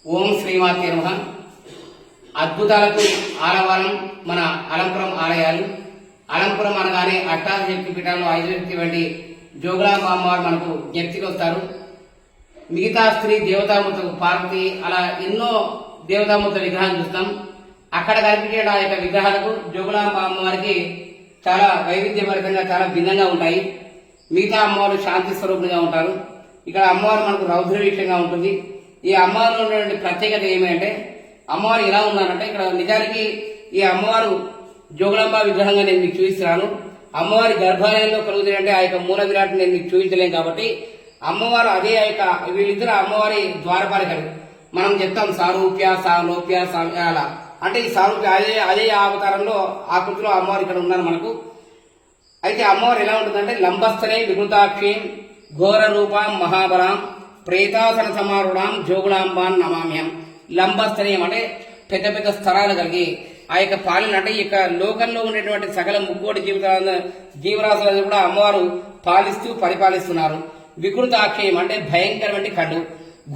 ఓం శ్రీమాతే నమః. అద్భుతాలకు ఆలవాలం మన అలంపురం ఆలయాలు. అలంపురం అనగానే అష్టాదశక్తి పీఠాలు 5 శక్తి వంటి జోగులాంబ అమ్మవారు మనకు జ్ఞప్తికి వస్తారు. మిగతా స్త్రీ దేవతామూర్తులకు పార్వతి అలా ఎన్నో దేవతామూర్తుల విగ్రహాలు చూస్తాం. అక్కడ కనిపించే ఆ యొక్క విగ్రహాలకు జోగులాంబ అమ్మవారికి చాలా వైవిధ్యభరితంగా చాలా భిన్నంగా ఉంటాయి. మిగతా అమ్మవారు శాంతి స్వరూపులుగా ఉంటారు. ఇక్కడ అమ్మవారు మనకు రౌద్ర వీక్షంగా ఉంటుంది. ఈ అమ్మవారిలో ఉన్నటువంటి ప్రత్యేకత ఏమంటే అమ్మవారు ఎలా ఉన్నారంటే ఇక్కడ నిజానికి ఈ అమ్మవారు జోగులాంబ విగ్రహంగా నేను మీకు చూపిస్తున్నాను. అమ్మవారి గర్భాలయంలో కలుగుతాయంటే ఆ యొక్క మూల విరాట్ నేను మీకు చూపించలేను కాబట్టి అమ్మవారు అదే ఆ యొక్క వీళ్ళిద్దరు అమ్మవారి ద్వారపాలికలు. మనం చెప్తాం సారూప్య సాలోప్య అలా అంటే ఈ సారూప్య అదే అవతారంలో ఆకృతిలో అమ్మవారు ఇక్కడ ఉన్నారు మనకు. అయితే అమ్మవారు ఎలా ఉంటుందంటే లంబస్థనే వికృతాక్షి ఘోర రూపం మహాబలాం ప్రేతాసన సమారుడాం జోగులాంబాన్ నమామ్యం. లంబస్థనీయం అంటే పెద్ద పెద్ద స్థలాలు కలిగి ఆ యొక్క పాలన అంటే ఈ యొక్క లోకంలో ఉండేటువంటి సకల ముక్కోటి జీవరాశులను కూడా అమ్మవారు పాలిస్తూ పరిపాలిస్తున్నారు. వికృతాక్షయం అంటే భయంకరమైన కళ్ళు,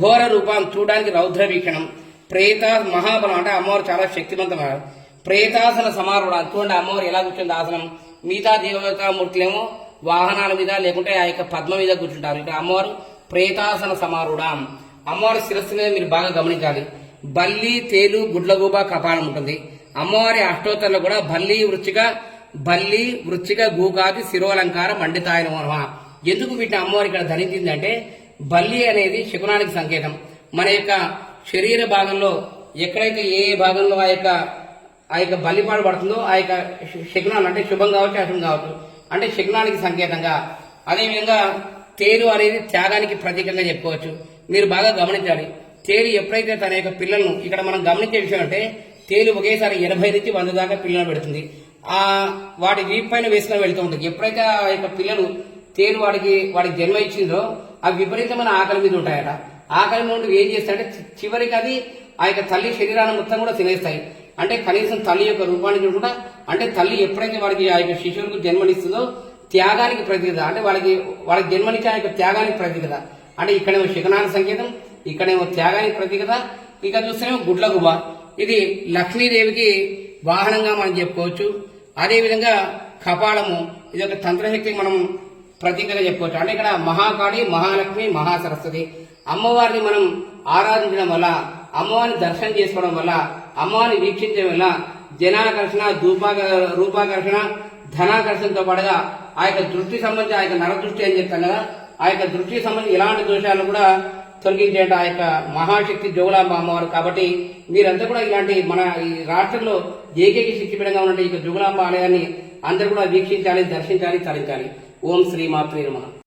ఘోర రూపం చూడడానికి రౌద్ర వీక్షణం, ప్రేత మహాబలం అంటే అమ్మవారు చాలా శక్తివంతమైన ప్రేతాసన సమారుడు. చూడండి అమ్మవారు ఎలా కూర్చుంది ఆసనం. మిగతా దేవతామూర్తులేమో వాహనాల మీద లేకుంటే ఆ యొక్క పద్మ మీద కూర్చుంటారు. ఇక్కడ అమ్మవారు ప్రేతాసన సమారుడాం. అమ్మవారి శిరస్సు మీద మీరు బాగా గమనించాలి. బల్లి తేలు గుడ్లగూబ కపాలం ఉంటుంది. అమ్మవారి అష్టోత్తరంలో కూడా బల్లి వృచ్చిక గూకాది శిరోలంకార మండితాయన మోహ. ఎందుకు వీటిని అమ్మవారి ఇక్కడ ధరించింది అంటే బల్లి అనేది శకునానికి సంకేతం. మన యొక్క శరీర భాగంలో ఎక్కడైతే ఏ భాగంలో ఆ యొక్క బల్లిపాడు పడుతుందో ఆ యొక్క శకునాలు అంటే శుభం కావచ్చు అశుభం కావచ్చు అంటే శకునానికి సంకేతంగా. అదేవిధంగా తేలు అనేది త్యాగానికి ప్రతీకంగా చెప్పుకోవచ్చు. మీరు బాగా గమనించాలి. తేలు ఎప్పుడైతే తన యొక్క పిల్లలను ఇక్కడ మనం గమనించే విషయం అంటే తేలు ఒకేసారి 80 నుంచి 100 దాకా పిల్లలను పెడుతుంది. వాటి వీపు పైన వేసుకొని వెళ్తూ ఉంటుంది. ఎప్పుడైతే ఆ యొక్క పిల్లలు తేలు వాడికి జన్మ ఇచ్చిందో అవి విపరీతమైన ఆకలి మీద ఉంటాయట. ఆకలి నుండి ఏం చేస్తాయంటే చివరికి అది ఆ యొక్క తల్లి శరీరాన్ని మొత్తం కూడా తినేస్తాయి. అంటే కనీసం తల్లి యొక్క రూపాన్ని చూడకుండా అంటే తల్లి ఎప్పుడైతే వాడికి ఆ యొక్క శిశువుకు జన్మనిస్తుందో త్యాగానికి ప్రతీకత అంటే వాళ్ళకి జన్మనిచ్చే ఆ యొక్క త్యాగానికి ప్రతీకత. అంటే ఇక్కడేమో శకునానికి సంకేతం, ఇక్కడేమో త్యాగానికి ప్రతీకత. ఇక చూస్తేనేమో గుడ్లగుబ ఇది లక్ష్మీదేవికి వాహనంగా మనం చెప్పుకోవచ్చు. అదేవిధంగా కపాలము ఇది ఒక తంత్రశక్తికి మనం ప్రతీకగా చెప్పుకోవచ్చు. అంటే ఇక్కడ మహాకాళి, మహాలక్ష్మి, మహాసరస్వతి అమ్మవారిని మనం ఆరాధించడం వల్ల, అమ్మవారిని దర్శనం చేసుకోవడం వల్ల, అమ్మవారిని వీక్షించడం వల్ల జనాకర్షణ, రూపాకర్షణ, ధనాకర్షణతో పాటుగా ఆ యొక్క దృష్టి సంబంధించి ఆ యొక్క నరదృష్టి అని చెప్తాం కదా, ఆ యొక్క దృష్టికి సంబంధించి ఎలాంటి దోషాలను కూడా తొలగించేట ఆ యొక్క మహాశక్తి జోగులాంబ అమ్మవారు. కాబట్టి మీరంతా కూడా ఇలాంటి మన ఈ రాష్ట్రంలో ఏకైక శక్తిపీఠంగా ఉన్న ఈ జోగులాంబ ఆలయాన్ని అందరూ కూడా వీక్షించాలి, దర్శించాలి, తరించాలి. ఓం శ్రీ మాత్రే నమః.